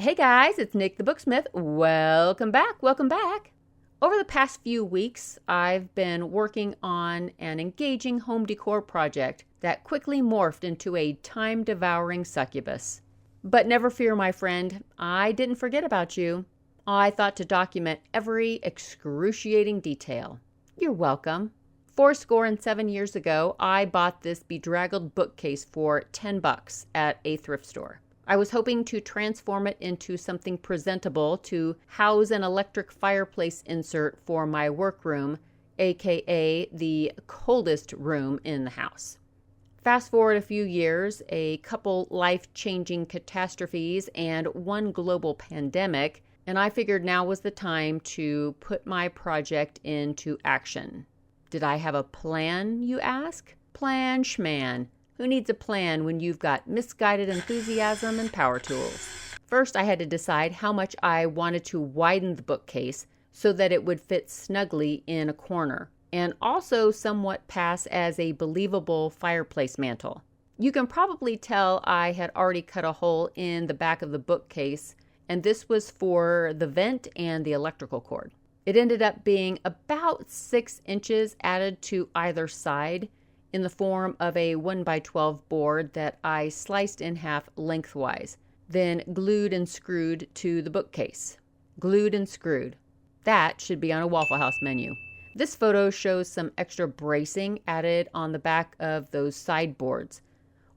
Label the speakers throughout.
Speaker 1: Hey guys, it's Nik the Booksmith. Welcome back, welcome back. Over the past few weeks, I've been working on an engaging home decor project that quickly morphed into a time-devouring succubus. But never fear, my friend, I didn't forget about you. I thought to document every excruciating detail. You're welcome. 7 years ago, I bought this bedraggled bookcase for $10 at a thrift store. I was hoping to transform it into something presentable to house an electric fireplace insert for my workroom, aka the coldest room in the house. Fast forward a few years, a couple life-changing catastrophes and one global pandemic, and I figured now was the time to put my project into action. Did I have a plan, you ask? Plan schman. Who needs a plan when you've got misguided enthusiasm and power tools? First, I had to decide how much I wanted to widen the bookcase so that it would fit snugly in a corner, and also somewhat pass as a believable fireplace mantle. You can probably tell I had already cut a hole in the back of the bookcase, and this was for the vent and the electrical cord. It ended up being about 6 inches added to either side, in the form of a 1x12 board that I sliced in half lengthwise, then glued and screwed to the bookcase. Glued and screwed. That should be on a Waffle House menu. This photo shows some extra bracing added on the back of those sideboards.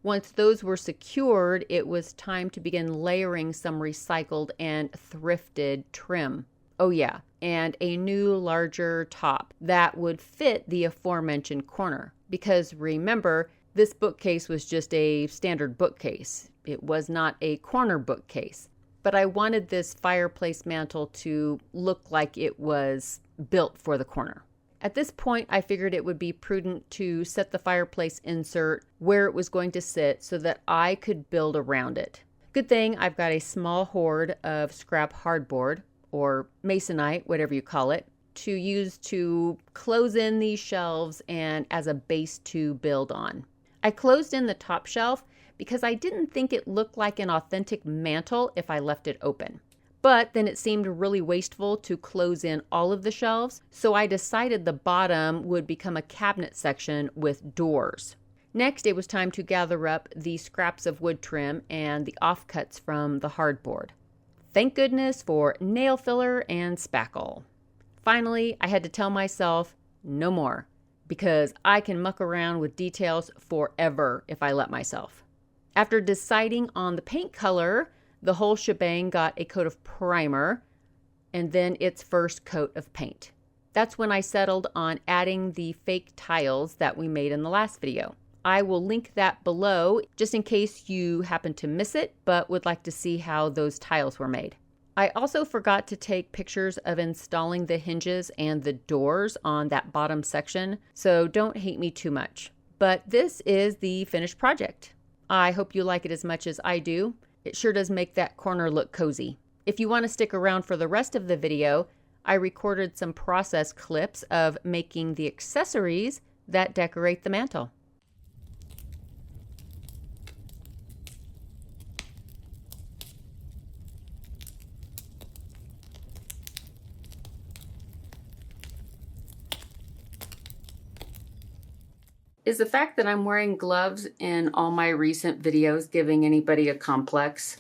Speaker 1: Once those were secured, it was time to begin layering some recycled and thrifted trim. Oh yeah, and a new larger top that would fit the aforementioned corner. Because remember, this bookcase was just a standard bookcase. It was not a corner bookcase. But I wanted this fireplace mantle to look like it was built for the corner. At this point, I figured it would be prudent to set the fireplace insert where it was going to sit so that I could build around it. Good thing I've got a small hoard of scrap hardboard, or masonite, whatever you call it, to use to close in these shelves and as a base to build on. I closed in the top shelf because I didn't think it looked like an authentic mantle if I left it open. But then it seemed really wasteful to close in all of the shelves, so I decided the bottom would become a cabinet section with doors. Next, it was time to gather up the scraps of wood trim and the offcuts from the hardboard. Thank goodness for nail filler and spackle. Finally, I had to tell myself, no more, because I can muck around with details forever if I let myself. After deciding on the paint color, the whole shebang got a coat of primer and then its first coat of paint. That's when I settled on adding the fake tiles that we made in the last video. I will link that below just in case you happen to miss it, but would like to see how those tiles were made. I also forgot to take pictures of installing the hinges and the doors on that bottom section, so don't hate me too much. But this is the finished project. I hope you like it as much as I do. It sure does make that corner look cozy. If you want to stick around for the rest of the video, I recorded some process clips of making the accessories that decorate the mantle. Is the fact that I'm wearing gloves in all my recent videos giving anybody a complex?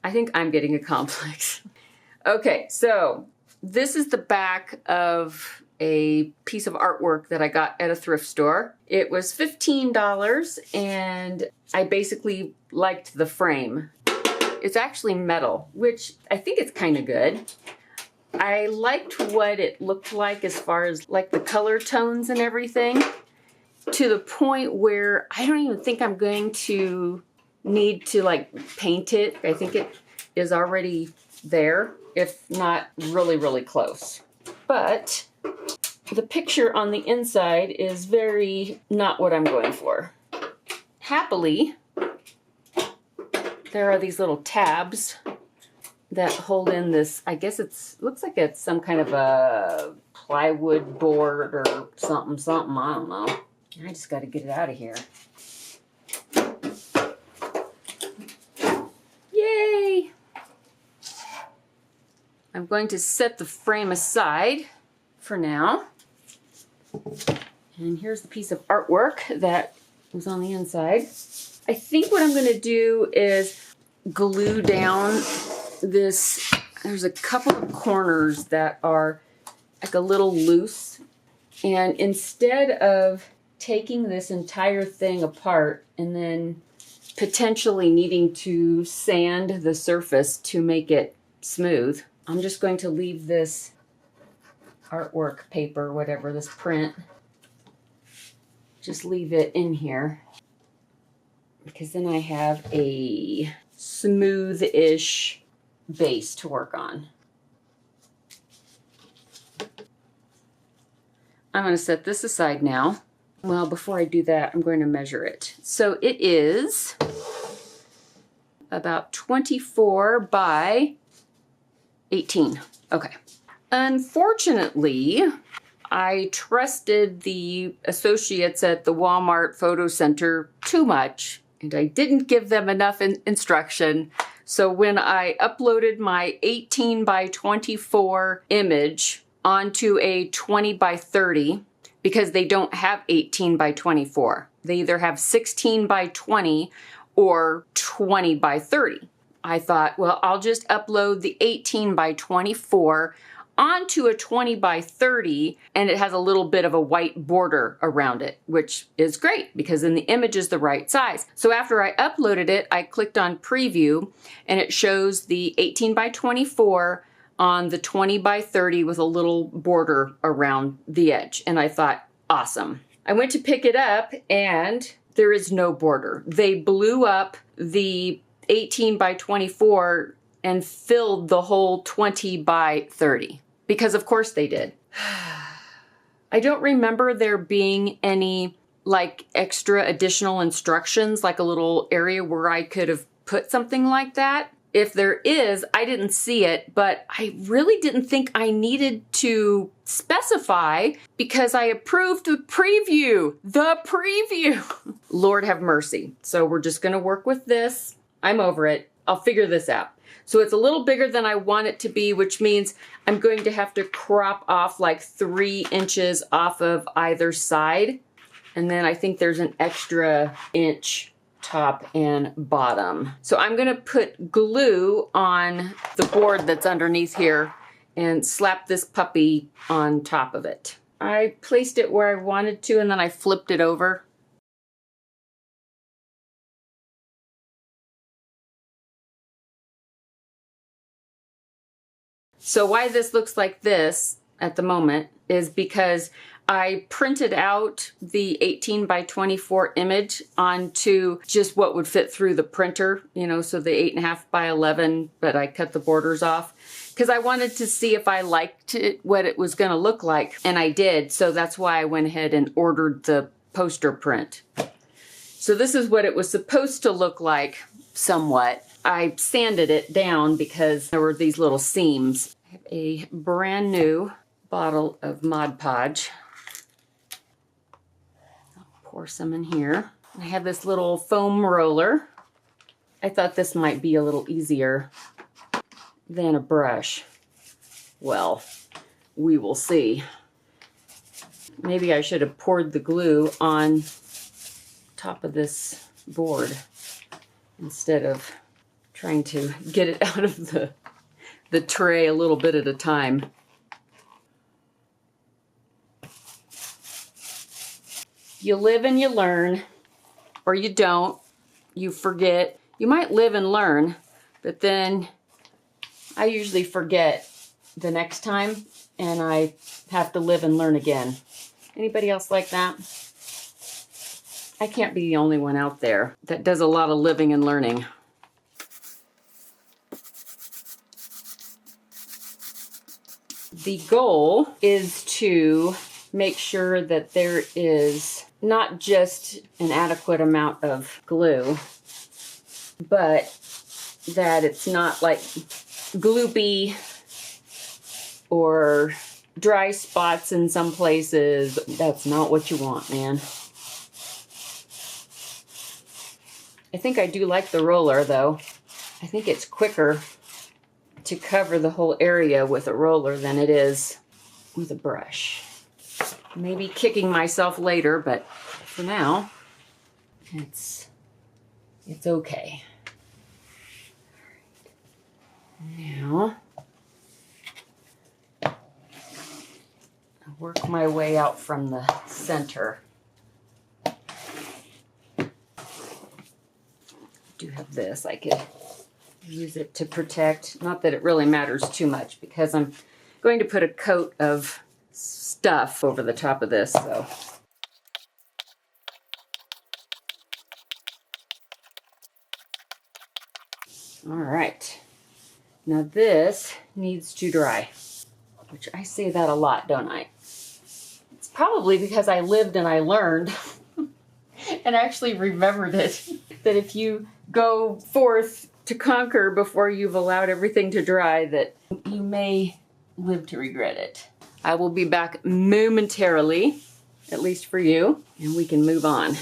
Speaker 1: I think I'm getting a complex. Okay, so this is the back of a piece of artwork that I got at a thrift store. It was $15 and I basically liked the frame. It's actually metal, which I think it's kind of good. I liked what it looked like as far as like the color tones and everything, to the point where I don't even think I'm going to need to like paint it. I think it is already there, if not really, really close. But the picture on the inside is very not what I'm going for. Happily, there are these little tabs that hold in this, I guess looks like it's some kind of a plywood board or something, I don't know. I just got to get it out of here. Yay! I'm going to set the frame aside for now. And here's the piece of artwork that was on the inside. I think what I'm going to do is glue down this. There's a couple of corners that are like a little loose. And instead of taking this entire thing apart and then potentially needing to sand the surface to make it smooth, I'm just going to leave this artwork paper, whatever, this print, just leave it in here, because then I have a smooth-ish base to work on. I'm going to set this aside now. Well, before I do that, I'm going to measure it. So it is about 24 by 18. Okay. Unfortunately, I trusted the associates at the Walmart Photo Center too much, and I didn't give them enough instruction. So when I uploaded my 18 by 24 image onto a 20 by 30, because they don't have 18 by 24, they either have 16 by 20 or 20 by 30. I thought, well, I'll just upload the 18 by 24 onto a 20 by 30, and it has a little bit of a white border around it, which is great because then the image is the right size. So after I uploaded it, I clicked on preview and it shows the 18 by 24 on the 20 by 30 with a little border around the edge. And I thought, awesome. I went to pick it up and there is no border. They blew up the 18 by 24 and filled the whole 20 by 30. Because of course they did. I don't remember there being any like extra additional instructions, like a little area where I could have put something like that. If there is, I didn't see it, but I really didn't think I needed to specify because I approved the preview. Lord have mercy. So we're just gonna work with this. I'm over it. I'll figure this out. So it's a little bigger than I want it to be, which means I'm going to have to crop off like 3 inches off of either side. And then I think there's an extra inch top and bottom. So I'm going to put glue on the board that's underneath here and slap this puppy on top of it. I placed it where I wanted to and then I flipped it over. So why this looks like this at the moment is because I printed out the 18 by 24 image onto just what would fit through the printer, you know, so the 8.5 by 11, but I cut the borders off because I wanted to see if I liked it, what it was going to look like, and I did. So that's why I went ahead and ordered the poster print. So this is what it was supposed to look like somewhat. I sanded it down because there were these little seams. I have a brand new bottle of Mod Podge. I'll pour some in here. I have this little foam roller. I thought this might be a little easier than a brush. Well, we will see. Maybe I should have poured the glue on top of this board instead of trying to get it out of the tray a little bit at a time. You live and you learn, or you don't. You forget. You might live and learn, but then I usually forget the next time and I have to live and learn again. Anybody else like that? I can't be the only one out there that does a lot of living and learning. The goal is to make sure that there is not just an adequate amount of glue, but that it's not like gloopy or dry spots in some places. That's not what you want, man. I think I do like the roller though. I think it's quicker to cover the whole area with a roller than it is with a brush. Maybe kicking myself later, but for now, it's okay. Now, I'll work my way out from the center. I do have this. I could use it to protect. Not that it really matters too much because I'm going to put a coat of stuff over the top of this, so. All right. Now this needs to dry, which I say that a lot, don't I? It's probably because I lived and I learned and actually remembered it, that if you go forth to conquer before you've allowed everything to dry, that you may live to regret it. I will be back momentarily, at least for you, and we can move on.